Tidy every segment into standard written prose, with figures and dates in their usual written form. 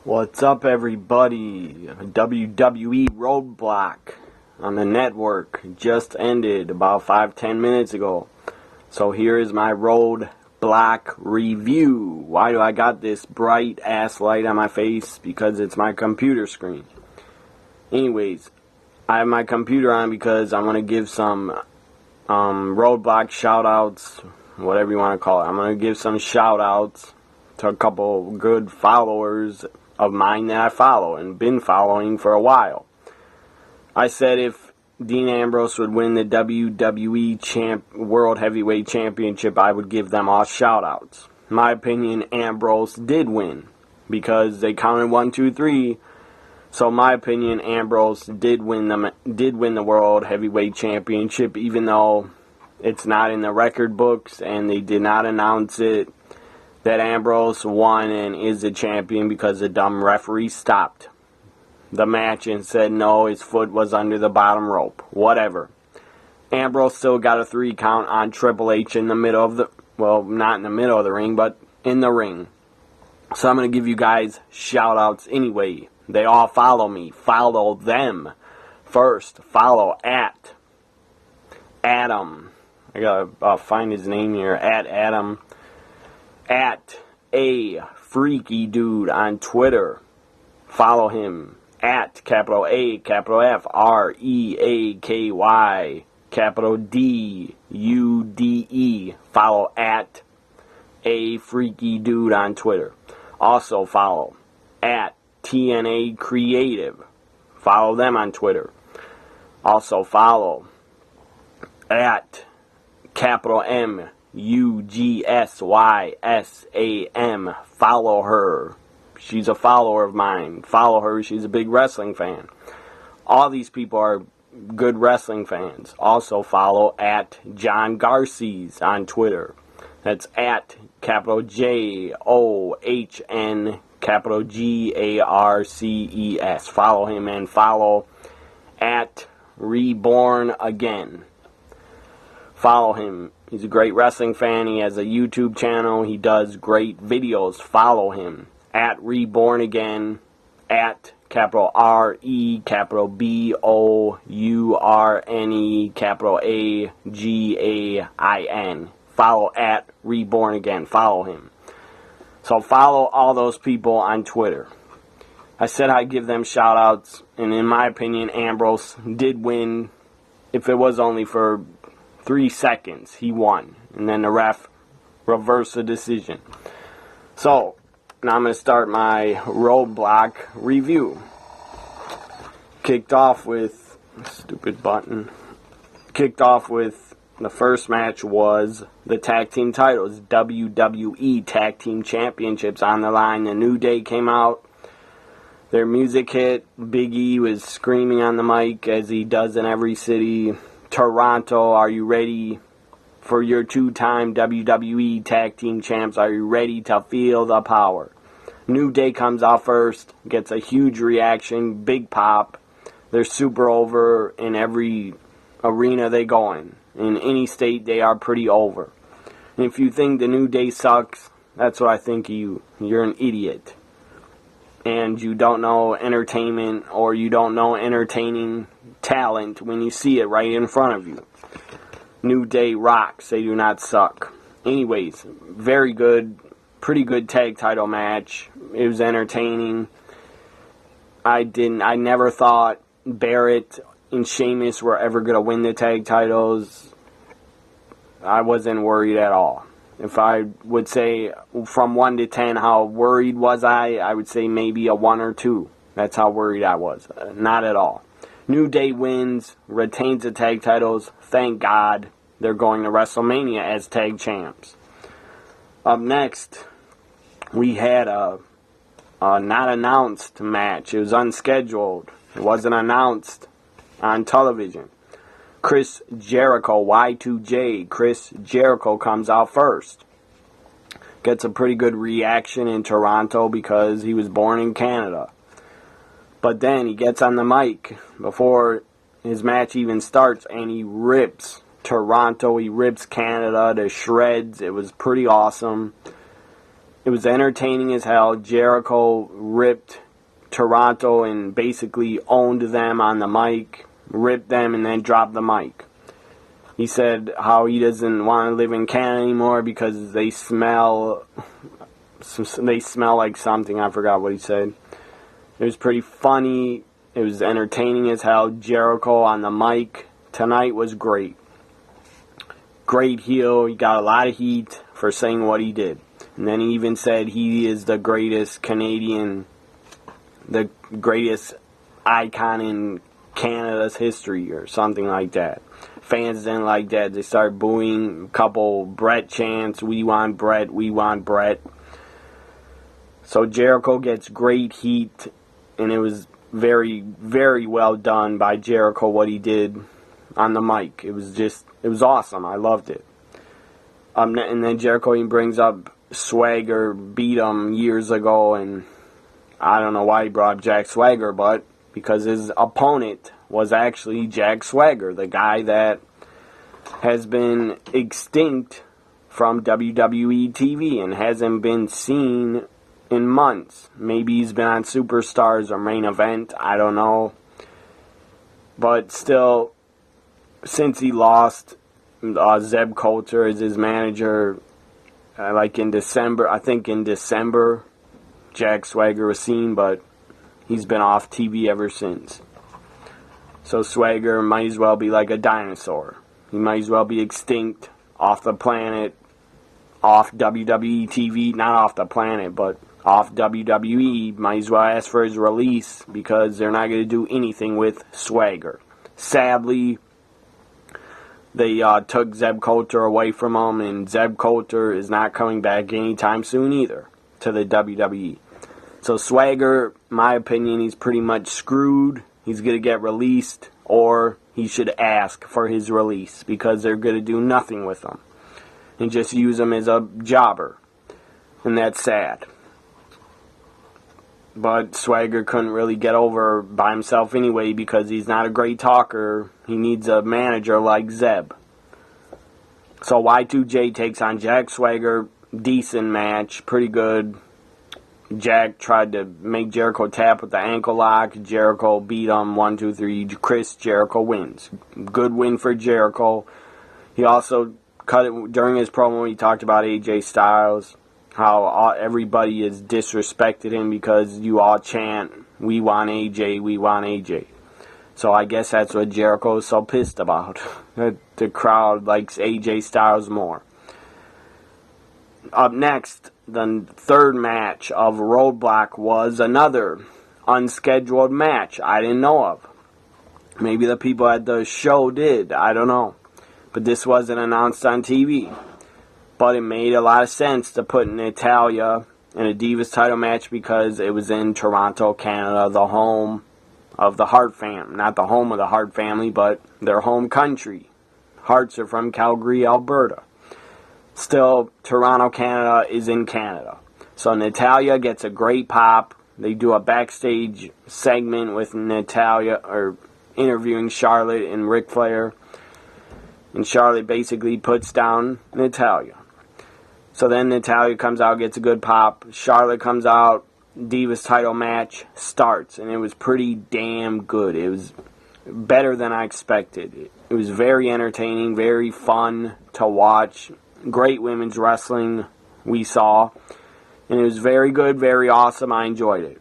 What's up, everybody? WWE Roadblock on the network just ended about 5-10 minutes ago. So here is my Roadblock review. Why do I got this bright ass light on my face? Because it's my computer screen. Anyways, I have my computer on because I want to give some Roadblock shout outs, whatever you want to call it. I'm going to give some shout outs to a couple good followers of mine that I follow and been following for a while. I said if Dean Ambrose would win the WWE World Heavyweight Championship, I would give them all shout-outs. In my opinion, Ambrose did win because they counted 1, 2, 3. So in my opinion, Ambrose did win the World Heavyweight Championship, even though it's not in the record books and they did not announce it that Ambrose won and is the champion because the dumb referee stopped the match and said no, his foot was under the bottom rope. Whatever. Ambrose still got a 3 count on Triple H in the middle of the, well, not in the middle of the ring, but in the ring. So I'm going to give you guys shout outs anyway. They all follow me. Follow them. First, follow at Adam. I got to find his name here. At Adam. At a freaky dude on Twitter. Follow him at capital A, capital F, REAKY, capital DUDE. Follow at a freaky dude on Twitter. Also follow at TNA Creative. Follow them on Twitter. Also follow at capital M UGSYSAM. Follow her. She's a follower of mine. Follow her. She's a big wrestling fan. All these people are good wrestling fans. Also follow at John Garces on Twitter. That's at capital JOHN capital GARCES. Follow him and follow at Reborn Again. Follow him. He's a great wrestling fan. He has a YouTube channel. He does great videos. Follow him. At Reborn Again. At capital RE, capital BOURNE, capital AGAIN. Follow at Reborn Again. Follow him. So follow all those people on Twitter. I said I'd give them shout outs. And in my opinion, Ambrose did win. If it was only for 3 seconds, he won. And then the ref reversed the decision. So, now I'm going to start my Roadblock review. Kicked off with, stupid button. Kicked off with, the first match was the tag team titles. WWE Tag Team Championships on the line. The New Day came out. Their music hit. Big E was screaming on the mic as he does in every city. Toronto, are you ready for your 2-time WWE Tag Team Champs? Are you ready to feel the power? New Day comes out first, gets a huge reaction, big pop. They're super over in every arena they go in. In any state, they are pretty over. And if you think the New Day sucks, that's what I think you're an idiot. And you don't know entertainment, or you don't know entertaining talent when you see it right in front of you. New Day rocks. They do not suck. Anyways, very good, pretty good tag title match. It was entertaining. I never thought Barrett and Sheamus were ever going to win the tag titles. I wasn't worried at all. If I would say from 1 to 10 how worried was I would say maybe a 1 or 2. That's how worried I was. Not at all. New Day wins, retains the tag titles. Thank God they're going to WrestleMania as tag champs. Up next, we had a not announced match. It was unscheduled. It wasn't announced on television. Chris Jericho, Y2J. Chris Jericho comes out first. Gets a pretty good reaction in Toronto because he was born in Canada. But then he gets on the mic before his match even starts and he rips Toronto, he rips Canada to shreds. It was pretty awesome. It was entertaining as hell. Jericho ripped Toronto and basically owned them on the mic, ripped them, and then dropped the mic. He said how he doesn't want to live in Canada anymore because they smell like something. I forgot what he said. It was pretty funny. It was entertaining as hell. Jericho on the mic tonight was great. Great heel. He got a lot of heat for saying what he did. And then he even said he is the greatest Canadian, the greatest icon in Canada's history or something like that. Fans didn't like that. They started booing. A couple Brett chants. We want Brett. We want Brett. So Jericho gets great heat. And it was very, very well done by Jericho what he did on the mic. It was awesome. I loved it. And then Jericho even brings up Swagger beat him years ago. And I don't know why he brought up Jack Swagger, but because his opponent was actually Jack Swagger, the guy that has been extinct from WWE TV and hasn't been seen in months. Maybe he's been on Superstars or Main Event, I don't know. But still, since he lost, Zeb Coulter is his manager, like in December, I think in December, Jack Swagger was seen, but he's been off TV ever since. So Swagger might as well be like a dinosaur. He might as well be extinct, off the planet, off WWE TV, not off the planet, but off WWE. Might as well ask for his release because they're not going to do anything with Swagger. Sadly, they took Zeb Coulter away from him, and Zeb Coulter is not coming back anytime soon either to the WWE. So Swagger, my opinion, he's pretty much screwed. He's going to get released, or he should ask for his release because they're going to do nothing with him and just use him as a jobber. And that's sad. But Swagger couldn't really get over by himself anyway because he's not a great talker. He needs a manager like Zeb. So Y2J takes on Jack Swagger. Decent match. Pretty good. Jack tried to make Jericho tap with the ankle lock. Jericho beat him 1, 2, 3. Chris Jericho wins. Good win for Jericho. He also cut it during his promo. He talked about AJ Styles. How everybody has disrespected him because you all chant, "We want AJ, we want AJ." So I guess that's what Jericho is so pissed about. That the crowd likes AJ Styles more. Up next, the third match of Roadblock was another unscheduled match I didn't know of. Maybe the people at the show did. I don't know. But this wasn't announced on TV. But it made a lot of sense to put Natalya in a Divas title match because it was in Toronto, Canada, the home of the Hart family. Not the home of the Hart family, but their home country. Harts are from Calgary, Alberta. Still, Toronto, Canada is in Canada. So Natalya gets a great pop. They do a backstage segment with Natalya, or interviewing Charlotte and Ric Flair. And Charlotte basically puts down Natalya. So then Natalya comes out, gets a good pop. Charlotte comes out, Divas title match starts. And it was pretty damn good. It was better than I expected. It was very entertaining, very fun to watch. Great women's wrestling we saw. And it was very good, very awesome. I enjoyed it.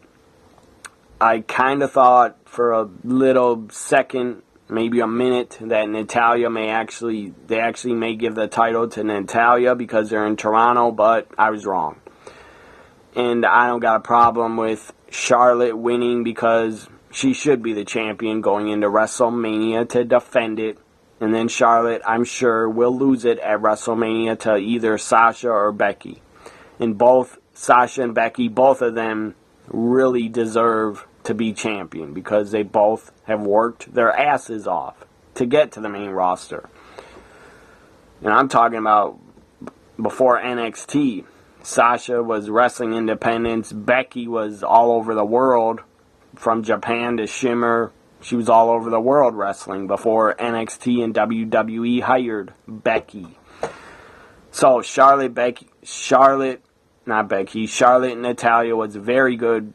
I kind of thought for a little second, maybe a minute, that Natalya may actually give the title to Natalya because they're in Toronto, but I was wrong. And I don't got a problem with Charlotte winning because she should be the champion going into WrestleMania to defend it. And then Charlotte, I'm sure, will lose it at WrestleMania to either Sasha or Becky. And both Sasha and Becky, both of them really deserve to be champion because they both have worked their asses off to get to the main roster. And I'm talking about before NXT. Sasha was wrestling independents. Becky was all over the world, from Japan to Shimmer. She was all over the world wrestling before NXT and WWE hired Becky. So Charlotte Charlotte and Natalya was very good,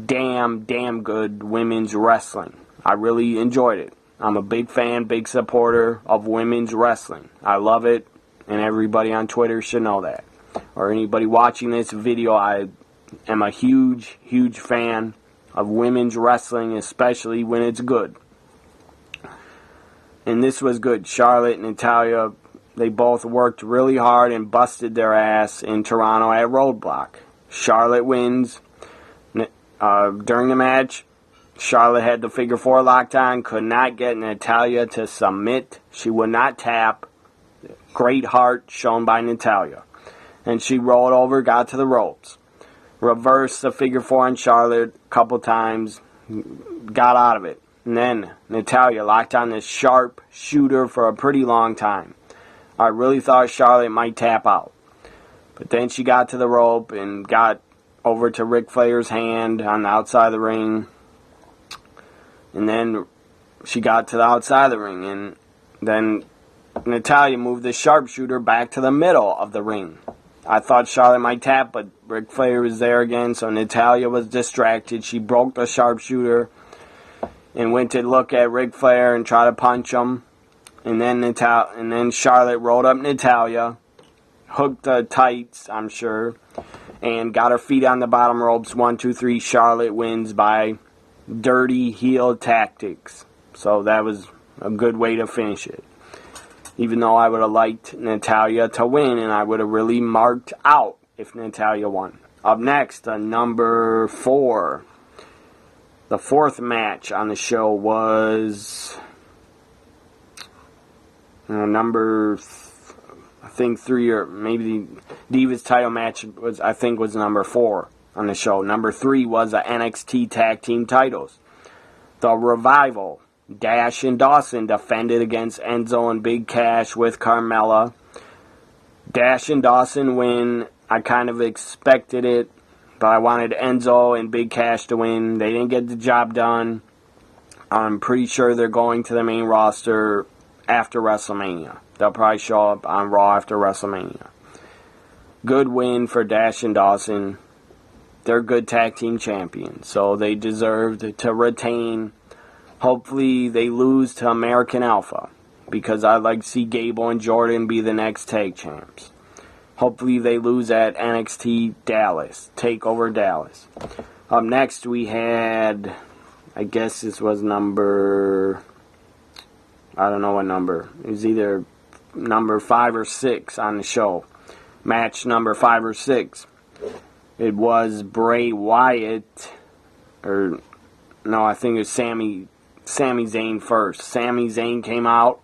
damn good women's wrestling. I really enjoyed it. I'm a big fan, big supporter of women's wrestling. I love it, and everybody on Twitter should know that. Or anybody watching this video, I am a huge fan of women's wrestling, especially when it's good. And this was good. Charlotte and Natalya, they both worked really hard and busted their ass in Toronto at Roadblock. Charlotte wins. During the match, Charlotte had the figure 4 locked on, could not get Natalya to submit. She would not tap. Great heart shown by Natalya. And she rolled over, got to the ropes. Reversed the figure 4 on Charlotte a couple times, got out of it. And then Natalya locked on this sharp shooter for a pretty long time. I really thought Charlotte might tap out. But then she got to the rope and got over to Ric Flair's hand on the outside of the ring. And then she got to the outside of the ring. And then Natalya moved the sharpshooter back to the middle of the ring. I thought Charlotte might tap, but Ric Flair was there again, so Natalya was distracted. She broke the sharpshooter and went to look at Ric Flair and try to punch him. And then Charlotte rolled up Natalya, hooked the tights, I'm sure, and got her feet on the bottom ropes. 1, 2, 3. Charlotte wins by dirty heel tactics. So that was a good way to finish it. Even though I would have liked Natalya to win, and I would have really marked out if Natalya won. Up next, number 4. The fourth match on the show was number, I think 3, or maybe the Divas title match was number 4 on the show. Number 3 was the NXT Tag Team titles. The Revival, Dash and Dawson, defended against Enzo and Big Cash with Carmella. Dash and Dawson win. I kind of expected it, but I wanted Enzo and Big Cash to win. They didn't get the job done. I'm pretty sure they're going to the main roster after WrestleMania. They'll probably show up on Raw after WrestleMania. Good win for Dash and Dawson. They're good tag team champions, so they deserved to retain. Hopefully they lose to American Alpha, because I'd like to see Gable and Jordan be the next tag champs. Hopefully they lose at NXT Dallas, TakeOver Dallas. Up next we had, I guess this was number, I don't know what number. It was either number 5 or 6 on the show. Match number 5 or 6. It was Bray Wyatt, or no, I think it was Sami Zayn first. Sami Zayn came out.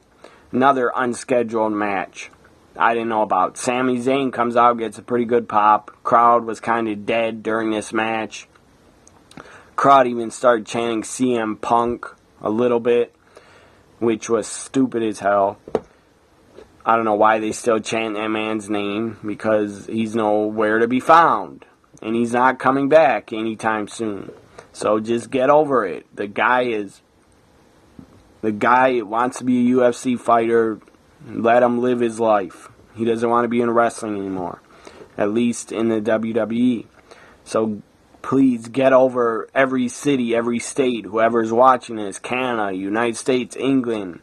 Another unscheduled match I didn't know about. Sami Zayn comes out, gets a pretty good pop. Crowd was kind of dead during this match. Crowd even started chanting CM Punk a little bit, which was stupid as hell. I don't know why they still chant that man's name, because he's nowhere to be found. And he's not coming back anytime soon. So just get over it. The guy wants to be a UFC fighter. Let him live his life. He doesn't want to be in wrestling anymore. At least in the WWE. So please get over every city, every state, whoever's watching this, Canada, United States, England.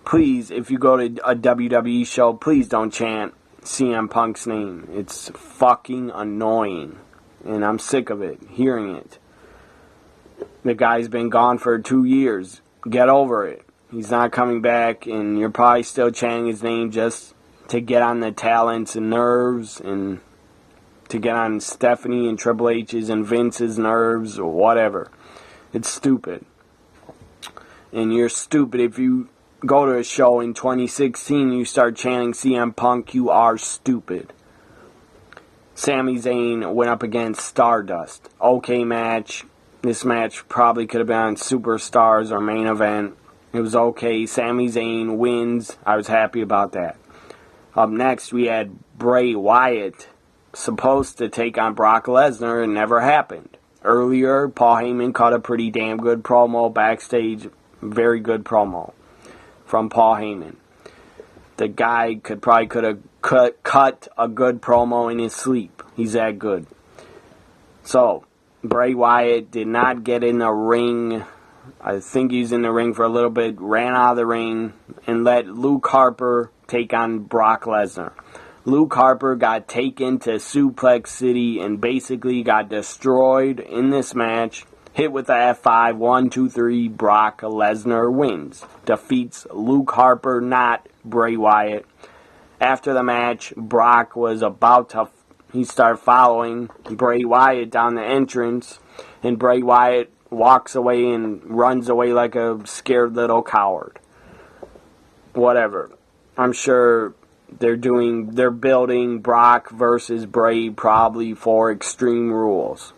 Please, if you go to a WWE show, please don't chant CM Punk's name. It's fucking annoying. And I'm sick of it, hearing it. The guy's been gone for 2 years. Get over it. He's not coming back, and you're probably still chanting his name just to get on the talent's nerves, and to get on Stephanie and Triple H's and Vince's nerves, or whatever. It's stupid. And you're stupid if you go to a show in 2016 and you start chanting CM Punk. You are stupid. Sami Zayn went up against Stardust. Okay match. This match probably could have been on Superstars or main event. It was okay. Sami Zayn wins. I was happy about that. Up next, we had Bray Wyatt, supposed to take on Brock Lesnar. It never happened. Earlier, Paul Heyman cut a pretty damn good promo backstage. Very good promo from Paul Heyman. The guy could have cut a good promo in his sleep. He's that good. So, Bray Wyatt did not get in the ring. I think he was in the ring for a little bit, ran out of the ring, and let Luke Harper take on Brock Lesnar. Luke Harper got taken to Suplex City and basically got destroyed in this match. Hit with the F5, 1, 2, 3, Brock Lesnar wins. Defeats Luke Harper, not Bray Wyatt. After the match, Brock was he started following Bray Wyatt down the entrance, and Bray Wyatt walks away and runs away like a scared little coward. Whatever. I'm sure they're building Brock versus Bray probably for Extreme Rules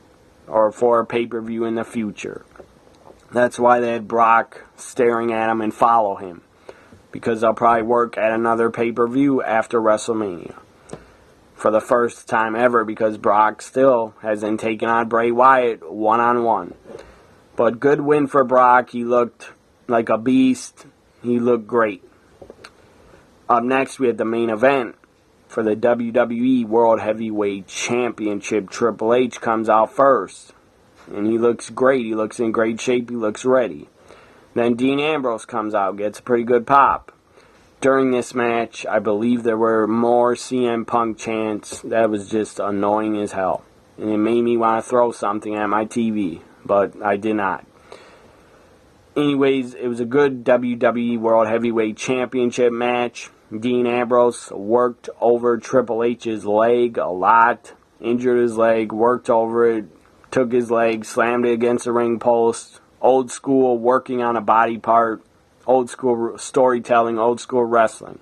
or for a pay-per-view in the future. That's why they had Brock staring at him and follow him, because they'll probably work at another pay-per-view after WrestleMania for the first time ever, because Brock still hasn't taken on Bray Wyatt one-on-one. But good win for Brock. He looked like a beast. He looked great. Up next, we had the main event for the WWE World Heavyweight Championship. Triple H comes out first, and he looks great. He looks in great shape. He looks ready. Then Dean Ambrose comes out, gets a pretty good pop. During this match, I believe there were more CM Punk chants. That was just annoying as hell. And it made me want to throw something at my TV, but I did not. Anyways, it was a good WWE World Heavyweight Championship match. Dean Ambrose worked over Triple H's leg a lot. Injured his leg, worked over it, took his leg, slammed it against the ring post. Old school, working on a body part. Old school storytelling, old school wrestling.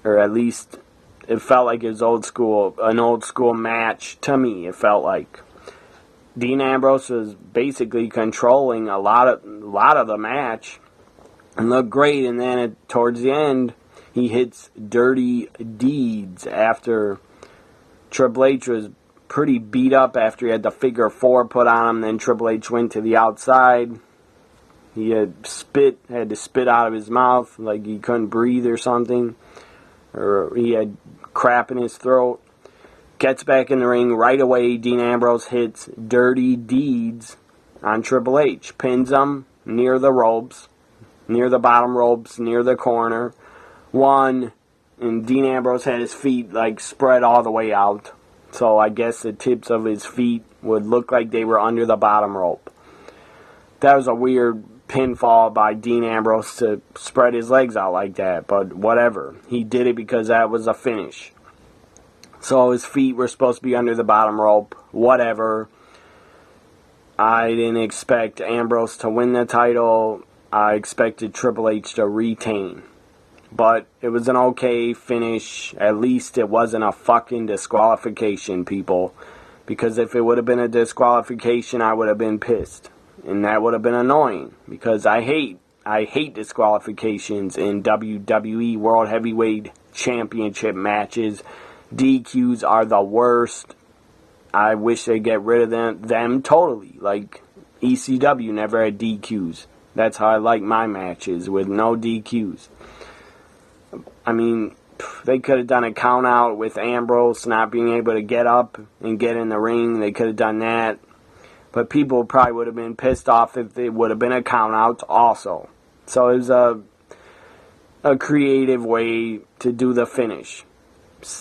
Or at least it felt like it was an old school match to me, it felt like. Dean Ambrose was basically controlling a lot of the match and looked great, and then towards the end he hits Dirty Deeds after Triple H was pretty beat up after he had the figure 4 put on him. Then Triple H went to the outside. He had to spit out of his mouth like he couldn't breathe or something, or he had crap in his throat. Gets back in the ring right away. Dean Ambrose hits Dirty Deeds on Triple H. Pins him near the ropes, near the bottom ropes, near the corner. And Dean Ambrose had his feet spread all the way out. So I guess the tips of his feet would look like they were under the bottom rope. That was a weird pinfall by Dean Ambrose to spread his legs out like that, but whatever. He did it because that was a finish. So his feet were supposed to be under the bottom rope. Whatever. I didn't expect Ambrose to win the title. I expected Triple H to retain. But it was an okay finish. At least it wasn't a fucking disqualification, people. Because if it would have been a disqualification, I would have been pissed. And that would have been annoying. Because I hate disqualifications in WWE World Heavyweight Championship matches. DQs are the worst. I wish they'd get rid of them totally. Like ECW never had DQs. That's how I like my matches, with no DQs. I mean, they could have done a count out with Ambrose not being able to get up and get in the ring. They could have done that. But people probably would have been pissed off if it would have been a count out also. So it was a creative way to do the finish.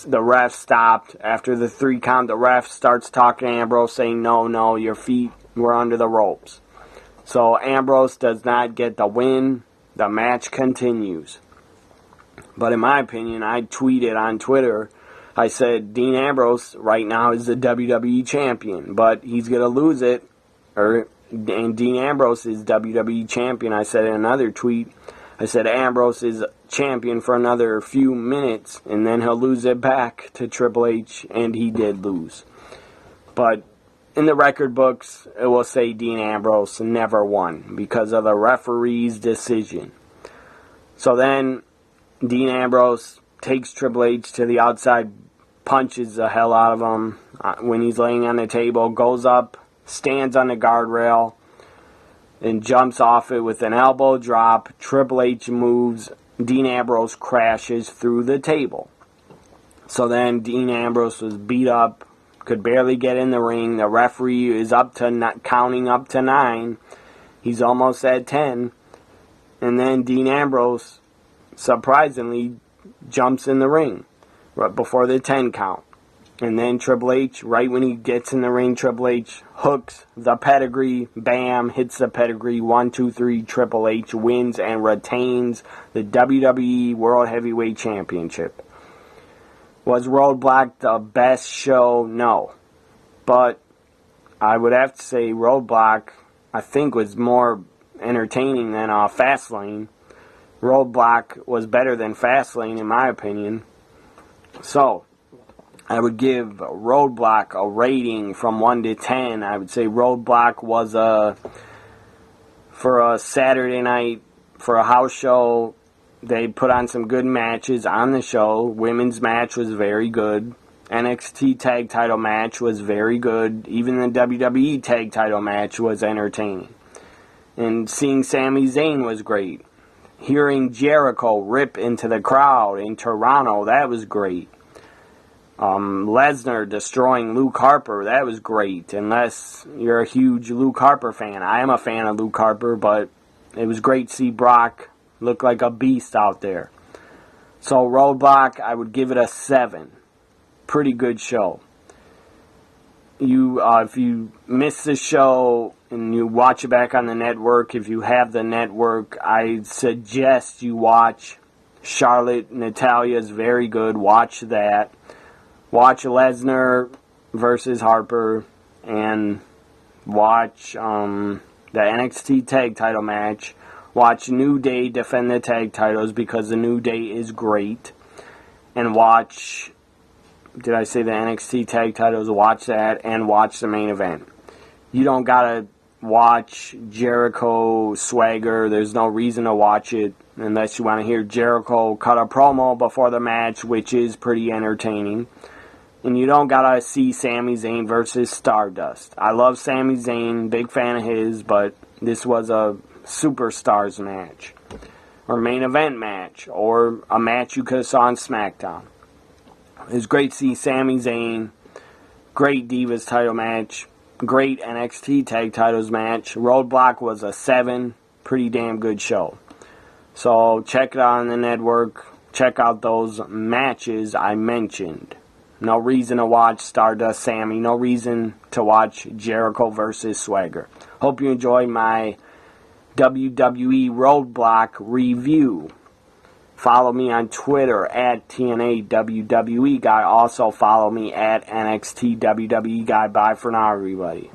The ref stopped. After the 3 count, the ref starts talking to Ambrose, saying, no, your feet were under the ropes. So Ambrose does not get the win. The match continues. But in my opinion, I tweeted on Twitter, I said Dean Ambrose right now is the WWE champion, but he's going to lose it. And Dean Ambrose is WWE champion. I said in another tweet, I said Ambrose is champion for another few minutes, and then he'll lose it back to Triple H, and he did lose. But in the record books, it will say Dean Ambrose never won because of the referee's decision. So then Dean Ambrose takes Triple H to the outside, punches the hell out of him when he's laying on the table, goes up, stands on the guardrail, and jumps off it with an elbow drop. Triple H moves. Dean Ambrose crashes through the table. So then Dean Ambrose was beat up, could barely get in the ring. The referee is counting up to 9. He's almost at 10. And then Dean Ambrose, surprisingly, jumps in the ring right before the 10 count. And then Triple H, right when he gets in the ring, Triple H hooks the pedigree, bam, hits the pedigree, 1, 2, 3, Triple H wins and retains the WWE World Heavyweight Championship. Was Roadblock the best show? No. But I would have to say Roadblock, I think, was more entertaining than Fastlane. Roadblock was better than Fastlane, in my opinion. So, I would give Roadblock a rating from 1 to 10. I would say Roadblock was for a Saturday night, for a house show. They put on some good matches on the show. Women's match was very good. NXT tag title match was very good. Even the WWE tag title match was entertaining. And seeing Sami Zayn was great. Hearing Jericho rip into the crowd in Toronto, that was great. Lesnar destroying Luke Harper, that was great. Unless you're a huge Luke Harper fan. I am a fan of Luke Harper, but it was great to see Brock look like a beast out there. So Roadblock, I would give it a 7. Pretty good show. If you miss the show and you watch it back on the network, if you have the network, I suggest you watch Charlotte Natalya. Is very good. Watch that. Watch Lesnar versus Harper, and watch the NXT tag title match. Watch New Day defend the tag titles because the New Day is great. And watch, did I say the NXT tag titles? Watch that and watch the main event. You don't gotta watch Jericho Swagger. There's no reason to watch it unless you want to hear Jericho cut a promo before the match, which is pretty entertaining. And you don't gotta see Sami Zayn versus Stardust. I love Sami Zayn, big fan of his, but this was a Superstars match, or main event match, or a match you could have saw on SmackDown. It was great to see Sami Zayn, great Divas title match, great NXT tag titles match. Roadblock was a 7, pretty damn good show. So check it out on the network, check out those matches I mentioned. No reason to watch Stardust Sammy, no reason to watch Jericho versus Swagger. Hope you enjoy my WWE Roadblock review. Follow me on Twitter at TNA WWE Guy. Also follow me at NXT WWE Guy. Bye for now, everybody.